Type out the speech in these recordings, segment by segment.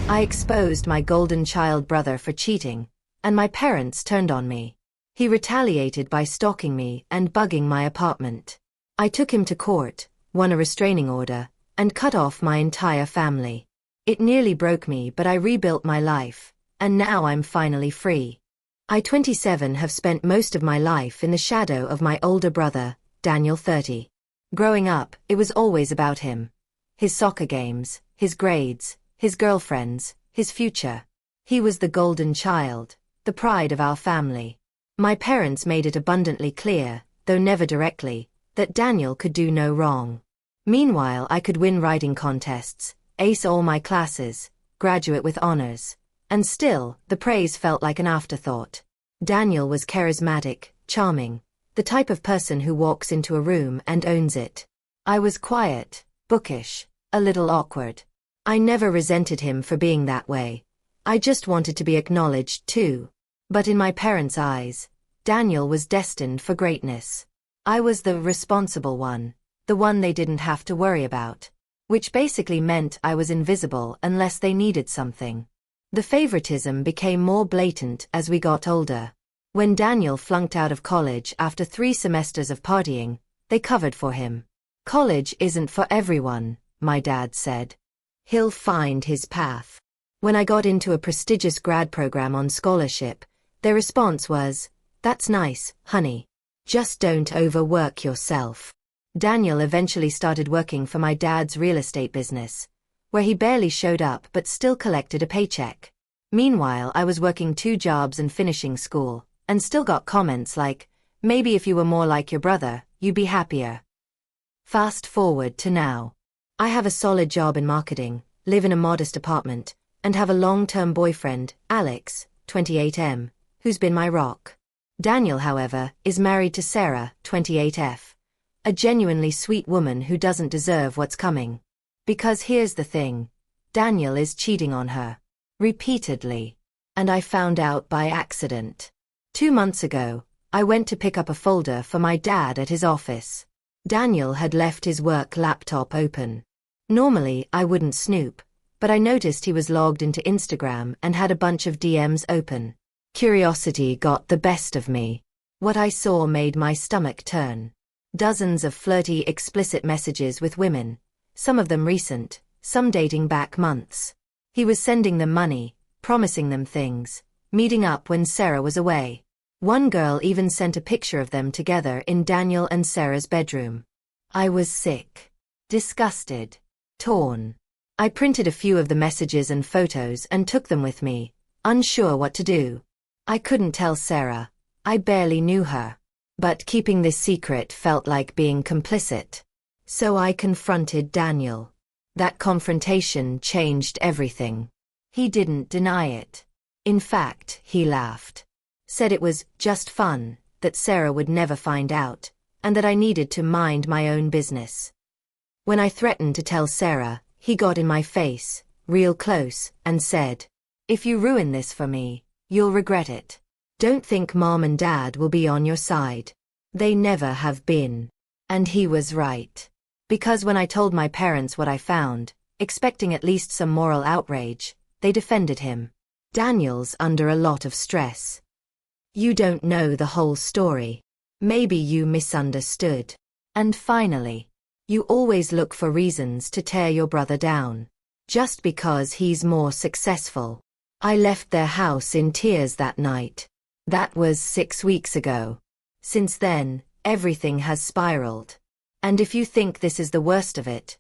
I exposed my golden child brother for cheating, and my parents turned on me. He retaliated by stalking me and bugging my apartment. I took him to court, won a restraining order, and cut off my entire family. It nearly broke me, but I rebuilt my life, and now I'm finally free. I, 27, have spent most of my life in the shadow of my older brother, Daniel, 30. Growing up, it was always about him. His soccer games, his grades, his girlfriends, his future. He was the golden child, the pride of our family. My parents made it abundantly clear, though never directly, that Daniel could do no wrong. Meanwhile, I could win writing contests, ace all my classes, graduate with honors. And still, the praise felt like an afterthought. Daniel was charismatic, charming, the type of person who walks into a room and owns it. I was quiet, bookish, a little awkward. I never resented him for being that way. I just wanted to be acknowledged too. But in my parents' eyes, Daniel was destined for greatness. I was the responsible one, the one they didn't have to worry about. Which basically meant I was invisible unless they needed something. The favoritism became more blatant as we got older. When Daniel flunked out of college after 3 semesters of partying, they covered for him. College isn't for everyone, my dad said. He'll find his path. When I got into a prestigious grad program on scholarship, their response was, "That's nice, honey. Just don't overwork yourself." Daniel eventually started working for my dad's real estate business, where he barely showed up but still collected a paycheck. Meanwhile, I was working 2 jobs and finishing school, and still got comments like, "Maybe if you were more like your brother, you'd be happier." Fast forward to now. I have a solid job in marketing, live in a modest apartment, and have a long-term boyfriend, Alex, 28M, who's been my rock. Daniel, however, is married to Sarah, 28F, a genuinely sweet woman who doesn't deserve what's coming. Because here's the thing, Daniel is cheating on her. Repeatedly. And I found out by accident. 2 months ago, I went to pick up a folder for my dad at his office. Daniel had left his work laptop open. Normally, I wouldn't snoop, but I noticed he was logged into Instagram and had a bunch of DMs open. Curiosity got the best of me. What I saw made my stomach turn. Dozens of flirty, explicit messages with women, some of them recent, some dating back months. He was sending them money, promising them things, meeting up when Sarah was away. One girl even sent a picture of them together in Daniel and Sarah's bedroom. I was sick, disgusted, torn. I printed a few of the messages and photos and took them with me, unsure what to do. I couldn't tell Sarah. I barely knew her. But keeping this secret felt like being complicit. So I confronted Daniel. That confrontation changed everything. He didn't deny it. In fact, he laughed. Said it was just fun, that Sarah would never find out, and that I needed to mind my own business. When I threatened to tell Sarah, he got in my face, real close, and said, "If you ruin this for me, you'll regret it. Don't think Mom and Dad will be on your side. They never have been." And he was right. Because when I told my parents what I found, expecting at least some moral outrage, they defended him. Daniel's under a lot of stress. You don't know the whole story. Maybe you misunderstood. And finally, you always look for reasons to tear your brother down. Just because he's more successful. I left their house in tears that night. That was 6 weeks ago. Since then, everything has spiraled. And if you think this is the worst of it,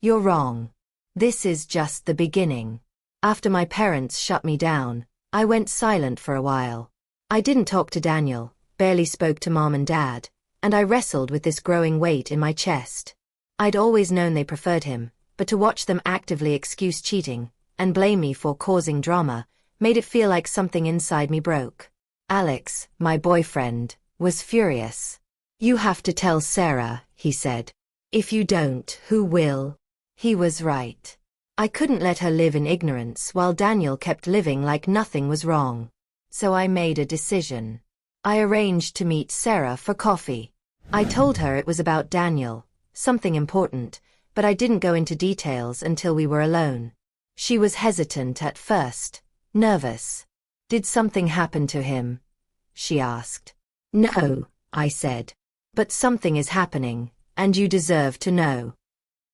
you're wrong. This is just the beginning. After my parents shut me down, I went silent for a while. I didn't talk to Daniel, barely spoke to Mom and Dad, and I wrestled with this growing weight in my chest. I'd always known they preferred him, but to watch them actively excuse cheating, and blame me for causing drama, made it feel like something inside me broke. Alex, my boyfriend, was furious. "You have to tell Sarah," he said. "If you don't, who will?" He was right. I couldn't let her live in ignorance while Daniel kept living like nothing was wrong. So I made a decision. I arranged to meet Sarah for coffee. I told her it was about Daniel, something important, but I didn't go into details until we were alone. She was hesitant at first, nervous. Did something happen to him? She asked. No, I said. But something is happening, and you deserve to know.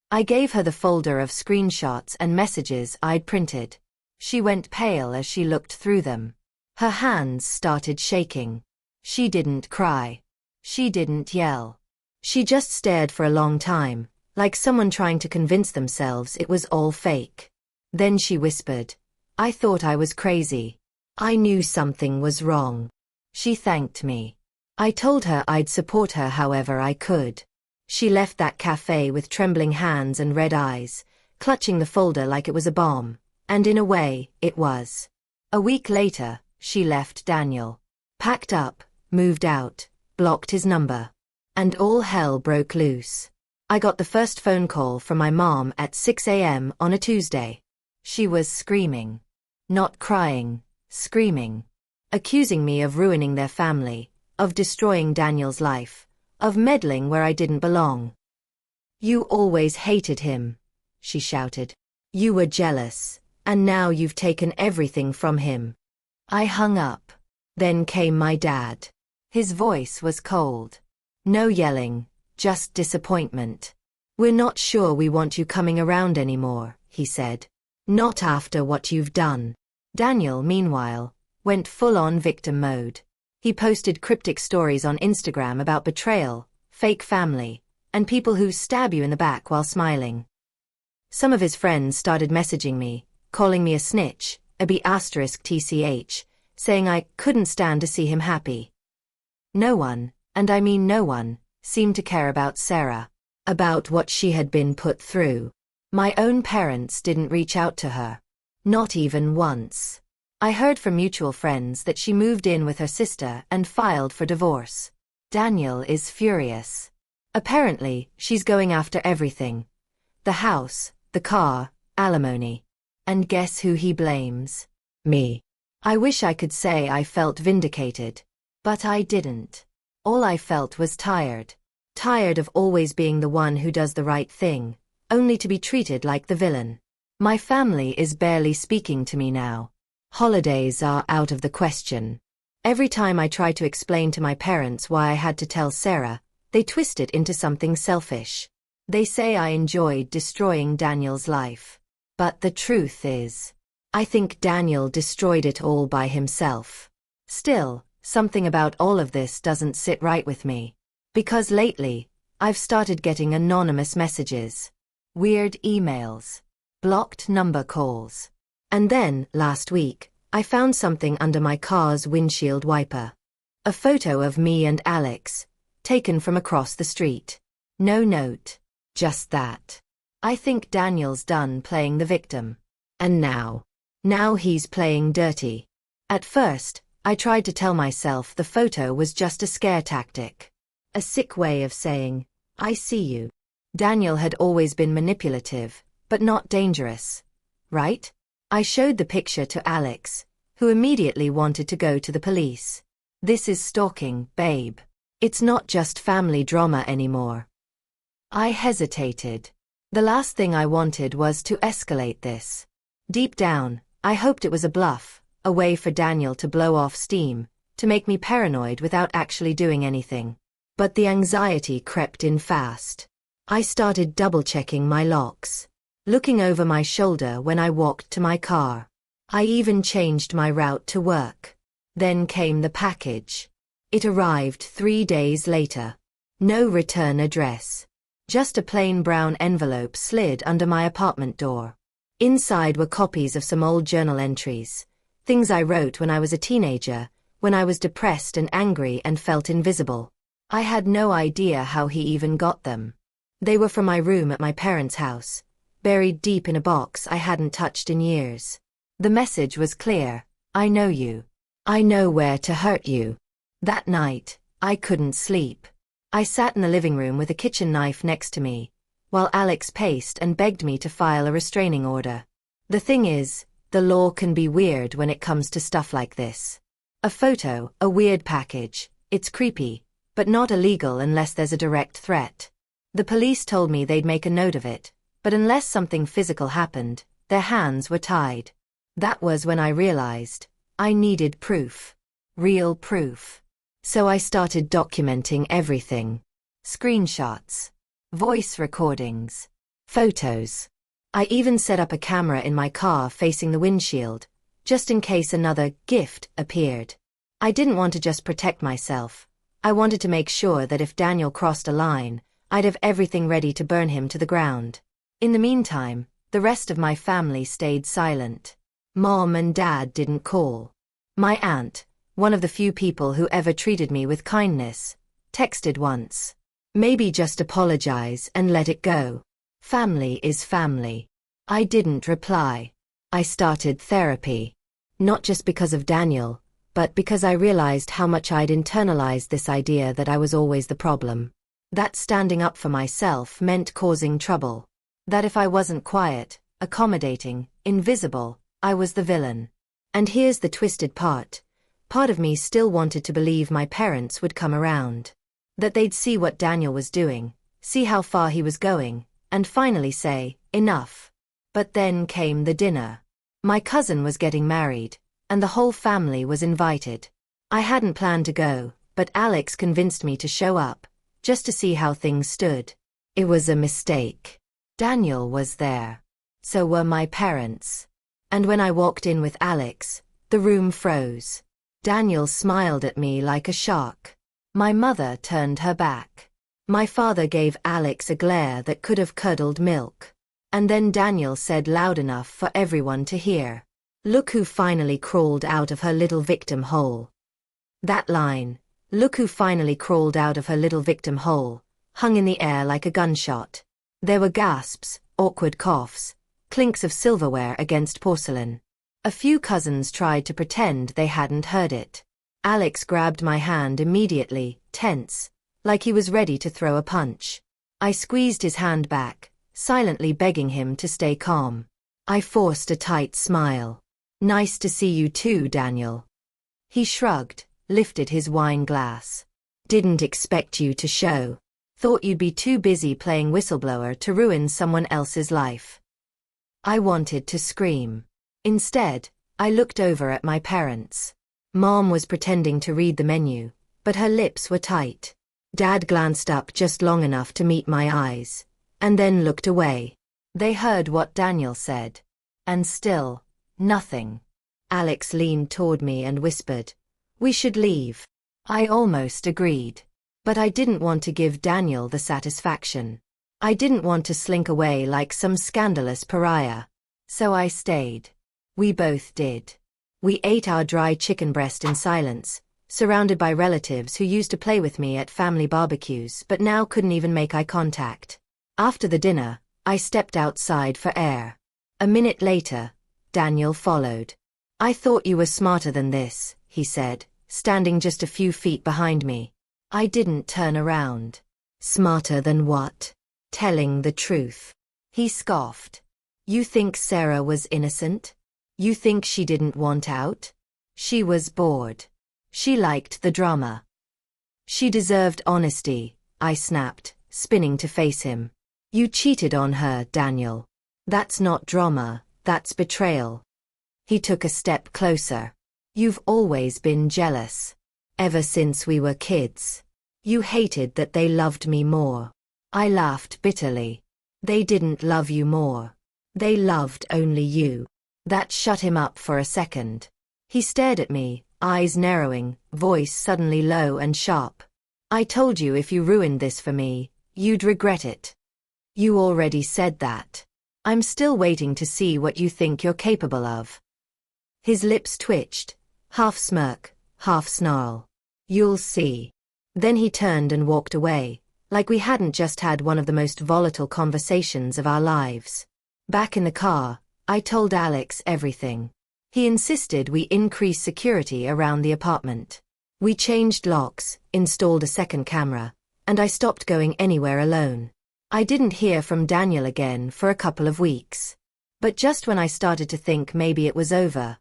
I gave her the folder of screenshots and messages I'd printed. She went pale as she looked through them. Her hands started shaking. She didn't cry. She didn't yell. She just stared for a long time, like someone trying to convince themselves it was all fake. Then she whispered, I thought I was crazy. I knew something was wrong. She thanked me. I told her I'd support her however I could. She left that cafe with trembling hands and red eyes, clutching the folder like it was a bomb, and in a way, it was. A week later, she left Daniel. Packed up, moved out, blocked his number. And all hell broke loose. I got the first phone call from my mom at 6 a.m. on a Tuesday. She was screaming. Not crying, screaming. Accusing me of ruining their family, of destroying Daniel's life, of meddling where I didn't belong. You always hated him, she shouted. You were jealous, and now you've taken everything from him. I hung up. Then came my dad. His voice was cold. No yelling, just disappointment. We're not sure we want you coming around anymore, he said. Not after what you've done. Daniel, meanwhile, went full-on victim mode. He posted cryptic stories on Instagram about betrayal, fake family, and people who stab you in the back while smiling. Some of his friends started messaging me, calling me a snitch, a B*TCH, saying I couldn't stand to see him happy. No one, and I mean no one, seemed to care about Sarah, about what she had been put through. My own parents didn't reach out to her. Not even once. I heard from mutual friends that she moved in with her sister and filed for divorce. Daniel is furious. Apparently, she's going after everything. The house, the car, alimony. And guess who he blames? Me. I wish I could say I felt vindicated. But I didn't. All I felt was tired. Tired of always being the one who does the right thing, only to be treated like the villain. My family is barely speaking to me now. Holidays are out of the question. Every time I try to explain to my parents why I had to tell Sarah, they twist it into something selfish. They say I enjoyed destroying Daniel's life. But the truth is, I think Daniel destroyed it all by himself. Still, something about all of this doesn't sit right with me. Because lately, I've started getting anonymous messages, weird emails, blocked number calls. And then, last week, I found something under my car's windshield wiper. A photo of me and Alex, taken from across the street. No note. Just that. I think Daniel's done playing the victim. And now he's playing dirty. At first, I tried to tell myself the photo was just a scare tactic. A sick way of saying, I see you. Daniel had always been manipulative, but not dangerous. Right? I showed the picture to Alex, who immediately wanted to go to the police. This is stalking, babe. It's not just family drama anymore. I hesitated. The last thing I wanted was to escalate this. Deep down, I hoped it was a bluff, a way for Daniel to blow off steam, to make me paranoid without actually doing anything. But the anxiety crept in fast. I started double-checking my locks, looking over my shoulder when I walked to my car. I even changed my route to work. Then came the package. It arrived 3 days later. No return address. Just a plain brown envelope slid under my apartment door. Inside were copies of some old journal entries, things I wrote when I was a teenager, when I was depressed and angry and felt invisible. I had no idea how he even got them. They were from my room at my parents' house, buried deep in a box I hadn't touched in years. The message was clear. I know you. I know where to hurt you. That night, I couldn't sleep. I sat in the living room with a kitchen knife next to me, while Alex paced and begged me to file a restraining order. The thing is, the law can be weird when it comes to stuff like this. A photo, a weird package, it's creepy, but not illegal unless there's a direct threat. The police told me they'd make a note of it, but unless something physical happened, their hands were tied. That was when I realized I needed proof. Real proof. So I started documenting everything. Screenshots. Voice recordings. Photos. I even set up a camera in my car facing the windshield, just in case another gift appeared. I didn't want to just protect myself. I wanted to make sure that if Daniel crossed a line, I'd have everything ready to burn him to the ground. In the meantime, the rest of my family stayed silent. Mom and Dad didn't call. My aunt, one of the few people who ever treated me with kindness, texted once. Maybe just apologize and let it go. Family is family. I didn't reply. I started therapy. Not just because of Daniel, but because I realized how much I'd internalized this idea that I was always the problem. That standing up for myself meant causing trouble. That if I wasn't quiet, accommodating, invisible, I was the villain. And here's the twisted part. Part of me still wanted to believe my parents would come around. That they'd see what Daniel was doing, see how far he was going, and finally say, enough. But then came the dinner. My cousin was getting married, and the whole family was invited. I hadn't planned to go, but Alex convinced me to show up, just to see how things stood. It was a mistake. Daniel was there. So were my parents. And when I walked in with Alex, the room froze. Daniel smiled at me like a shark. My mother turned her back. My father gave Alex a glare that could have curdled milk. And then Daniel said loud enough for everyone to hear, "Look who finally crawled out of her little victim hole." That line, "Look who finally crawled out of her little victim hole," hung in the air like a gunshot. There were gasps, awkward coughs, clinks of silverware against porcelain. A few cousins tried to pretend they hadn't heard it. Alex grabbed my hand immediately, tense, like he was ready to throw a punch. I squeezed his hand back, silently begging him to stay calm. I forced a tight smile. "Nice to see you too, Daniel." He shrugged, lifted his wine glass. "Didn't expect you to show. Thought you'd be too busy playing whistleblower to ruin someone else's life." I wanted to scream. Instead, I looked over at my parents. Mom was pretending to read the menu, but her lips were tight. Dad glanced up just long enough to meet my eyes, and then looked away. They heard what Daniel said. And still, nothing. Alex leaned toward me and whispered, "We should leave." I almost agreed. But I didn't want to give Daniel the satisfaction. I didn't want to slink away like some scandalous pariah. So I stayed. We both did. We ate our dry chicken breast in silence, surrounded by relatives who used to play with me at family barbecues but now couldn't even make eye contact. After the dinner, I stepped outside for air. A minute later, Daniel followed. "I thought you were smarter than this," he said, standing just a few feet behind me. I didn't turn around. "Smarter than what?" "Telling the truth." He scoffed. "You think Sarah was innocent? You think she didn't want out? She was bored. She liked the drama. She deserved honesty," I snapped, spinning to face him. "You cheated on her, Daniel. That's not drama, that's betrayal." He took a step closer. "You've always been jealous. Ever since we were kids. You hated that they loved me more." I laughed bitterly. "They didn't love you more. They loved only you." That shut him up for a second. He stared at me, eyes narrowing, voice suddenly low and sharp. "I told you if you ruined this for me, you'd regret it. You already said that. I'm still waiting to see what you think you're capable of." His lips twitched, half smirk, half snarl. "You'll see." Then he turned and walked away, like we hadn't just had one of the most volatile conversations of our lives. Back in the car, I told Alex everything. He insisted we increase security around the apartment. We changed locks, installed a second camera, and I stopped going anywhere alone. I didn't hear from Daniel again for a couple of weeks. But just when I started to think maybe it was over,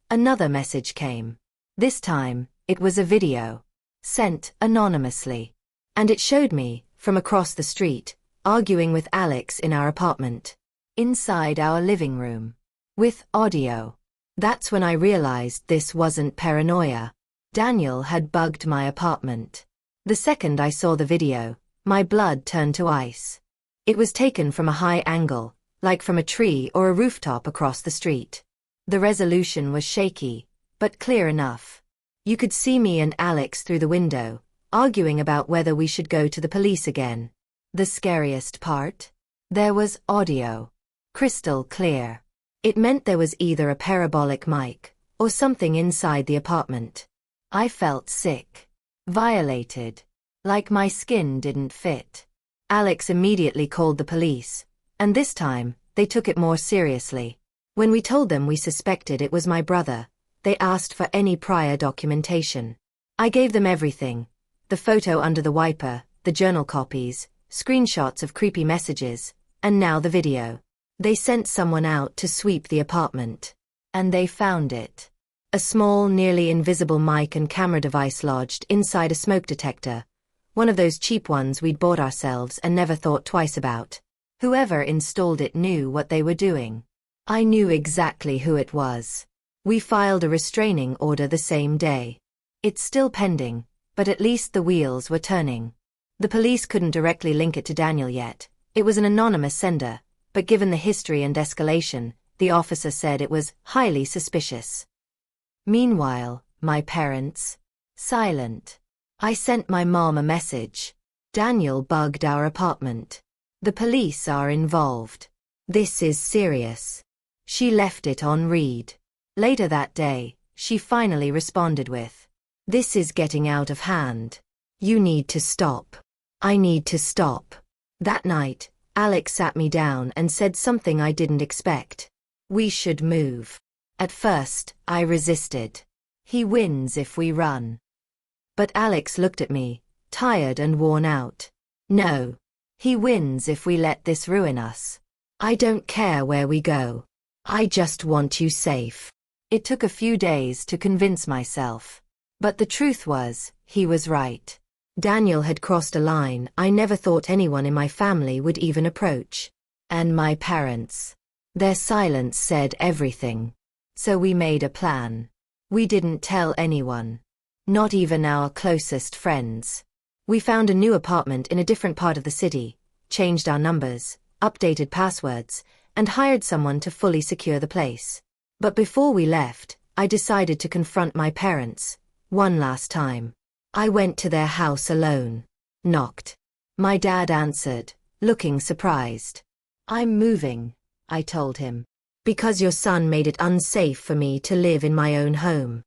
another message came. This time, it was a video. Sent anonymously. And it showed me, from across the street, arguing with Alex in our apartment. inside our living room. With audio. That's when I realized this wasn't paranoia. Daniel had bugged my apartment. The second I saw the video, my blood turned to ice. It was taken from a high angle, like from a tree or a rooftop across the street. The resolution was shaky, but clear enough. You could see me and Alex through the window, arguing about whether we should go to the police again. The scariest part? There was audio. Crystal clear. It meant there was either a parabolic mic, or something inside the apartment. I felt sick. Violated. Like my skin didn't fit. Alex immediately called the police, and this time, they took it more seriously. When we told them we suspected it was my brother, they asked for any prior documentation. I gave them everything. The photo under the wiper, the journal copies, screenshots of creepy messages, and now the video. They sent someone out to sweep the apartment. And they found it. A small, nearly invisible mic and camera device lodged inside a smoke detector. One of those cheap ones we'd bought ourselves and never thought twice about. Whoever installed it knew what they were doing. I knew exactly who it was. We filed a restraining order the same day. It's still pending, but at least the wheels were turning. The police couldn't directly link it to Daniel yet. It was an anonymous sender, but given the history and escalation, the officer said it was highly suspicious. Meanwhile, my parents? Silent. I sent my mom a message. Daniel bugged our apartment. The police are involved. This is serious. She left it on read. Later that day, she finally responded with, "This is getting out of hand. You need to stop. I need to stop." That night, Alex sat me down and said something I didn't expect. We should move. At first, I resisted. He wins if we run. But Alex looked at me, tired and worn out. No. He wins if we let this ruin us. I don't care where we go. I just want you safe. It took a few days to convince myself. But the truth was, he was right. Daniel had crossed a line I never thought anyone in my family would even approach. And my parents. Their silence said everything. So we made a plan. We didn't tell anyone. Not even our closest friends. We found a new apartment in a different part of the city, changed our numbers, updated passwords, and hired someone to fully secure the place. But before we left, I decided to confront my parents, one last time. I went to their house alone. Knocked. My dad answered, looking surprised. "I'm moving," I told him. "Because your son made it unsafe for me to live in my own home."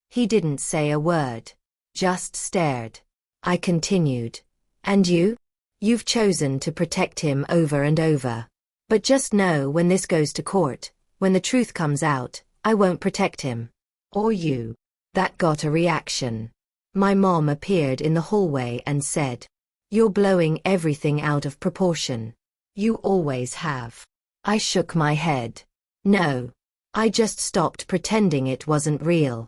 He didn't say a word. Just stared. I continued. "And you? You've chosen to protect him over and over. But just know when this goes to court, when the truth comes out, I won't protect him. Or you." That got a reaction. My mom appeared in the hallway and said, "You're blowing everything out of proportion. You always have." I shook my head. "No. I just stopped pretending it wasn't real."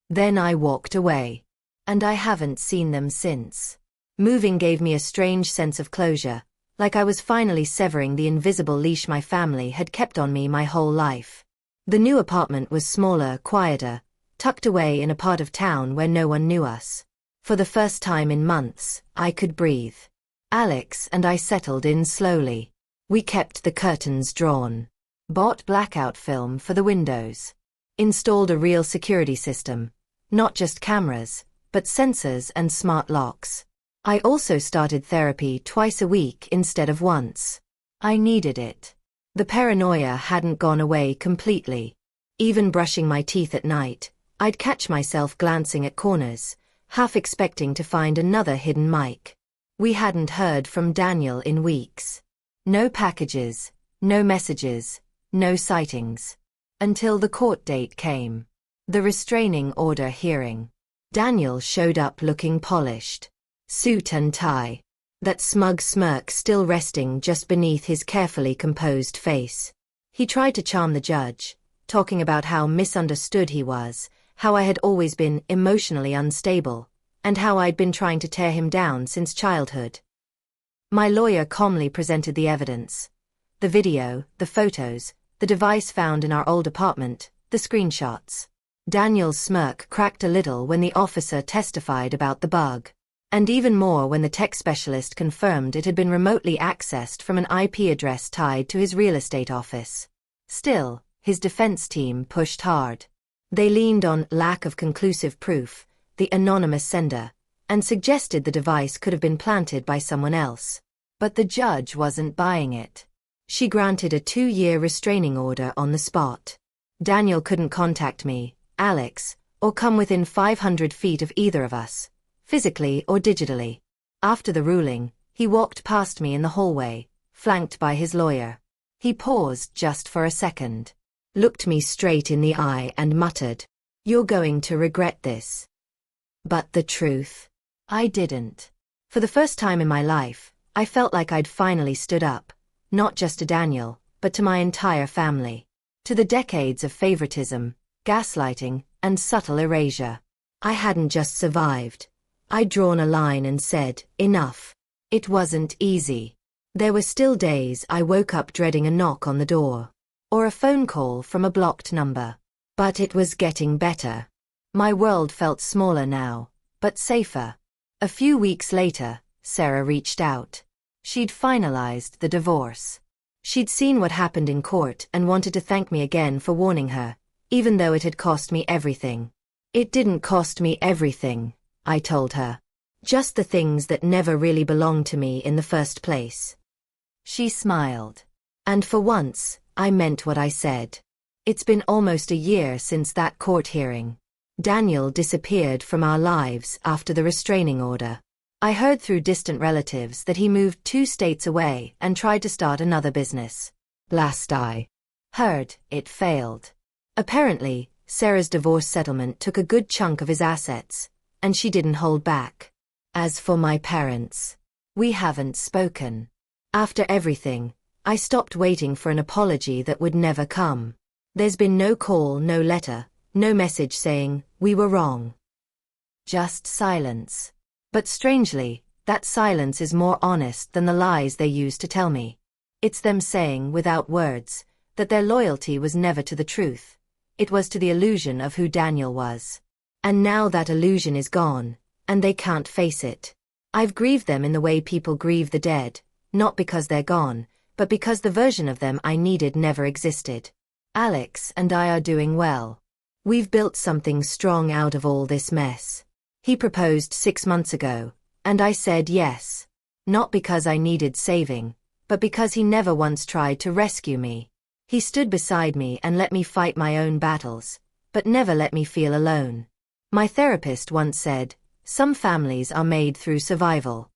Then I walked away. And I haven't seen them since. Moving gave me a strange sense of closure, like I was finally severing the invisible leash my family had kept on me my whole life. The new apartment was smaller, quieter, tucked away in a part of town where no one knew us. For the first time in months, I could breathe. Alex and I settled in slowly. We kept the curtains drawn. Bought blackout film for the windows. Installed a real security system. Not just cameras, but sensors and smart locks. I also started therapy twice a week instead of once. I needed it. The paranoia hadn't gone away completely. Even brushing my teeth at night, I'd catch myself glancing at corners, half expecting to find another hidden mic. We hadn't heard from Daniel in weeks. No packages, no messages, no sightings. Until the court date came. The restraining order hearing. Daniel showed up looking polished. Suit and tie. That smug smirk still resting just beneath his carefully composed face. He tried to charm the judge, talking about how misunderstood he was, how I had always been emotionally unstable, and how I'd been trying to tear him down since childhood. My lawyer calmly presented the evidence. the video, the photos, the device found in our old apartment, the screenshots. Daniel's smirk cracked a little when the officer testified about the bug. And even more when the tech specialist confirmed it had been remotely accessed from an IP address tied to his real estate office. Still, his defense team pushed hard. They leaned on lack of conclusive proof, the anonymous sender, and suggested the device could have been planted by someone else. But the judge wasn't buying it. She granted a 2-year restraining order on the spot. Daniel couldn't contact me, Alex, or come within 500 feet of either of us, physically or digitally. After the ruling, he walked past me in the hallway, flanked by his lawyer. He paused just for a second, looked me straight in the eye and muttered, "You're going to regret this." But the truth? I didn't. For the first time in my life, I felt like I'd finally stood up, not just to Daniel, but to my entire family. To the decades of favoritism, gaslighting, and subtle erasure. I hadn't just survived. I'd drawn a line and said, enough. It wasn't easy. There were still days I woke up dreading a knock on the door, or a phone call from a blocked number. But it was getting better. My world felt smaller now, but safer. A few weeks later, Sarah reached out. She'd finalized the divorce. She'd seen what happened in court and wanted to thank me again for warning her, even though it had cost me everything. It didn't cost me everything, I told her. Just the things that never really belonged to me in the first place. She smiled. And for once, I meant what I said. It's been almost a year since that court hearing. Daniel disappeared from our lives after the restraining order. I heard through distant relatives that he moved 2 states away and tried to start another business. Last I heard, it failed. Apparently, Sarah's divorce settlement took a good chunk of his assets, and she didn't hold back. As for my parents, we haven't spoken. After everything, I stopped waiting for an apology that would never come. There's been no call, no letter, no message saying, we were wrong. Just silence. But strangely, that silence is more honest than the lies they use to tell me. It's them saying, without words, that their loyalty was never to the truth. It was to the illusion of who Daniel was. And now that illusion is gone, and they can't face it. I've grieved them in the way people grieve the dead, not because they're gone, but because the version of them I needed never existed. Alex and I are doing well. We've built something strong out of all this mess. He proposed 6 months ago, and I said yes. Not because I needed saving, but because he never once tried to rescue me. He stood beside me and let me fight my own battles, but never let me feel alone. My therapist once said, some families are made through survival.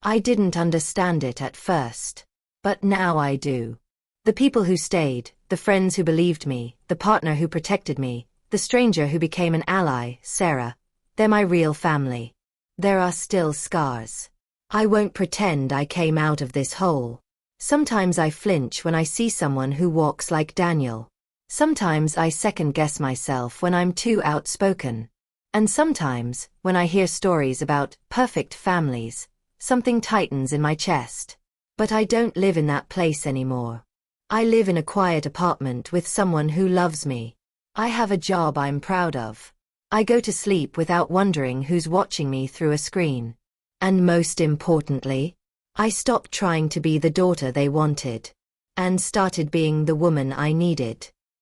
I didn't understand it at first, but now I do. The people who stayed, the friends who believed me, the partner who protected me, the stranger who became an ally, Sarah, they're my real family. There are still scars. I won't pretend I came out of this hole. Sometimes I flinch when I see someone who walks like Daniel. Sometimes I second-guess myself when I'm too outspoken. And sometimes, when I hear stories about perfect families, something tightens in my chest. But I don't live in that place anymore. I live in a quiet apartment with someone who loves me. I have a job I'm proud of. I go to sleep without wondering who's watching me through a screen. And most importantly, I stopped trying to be the daughter they wanted, and started being the woman I needed.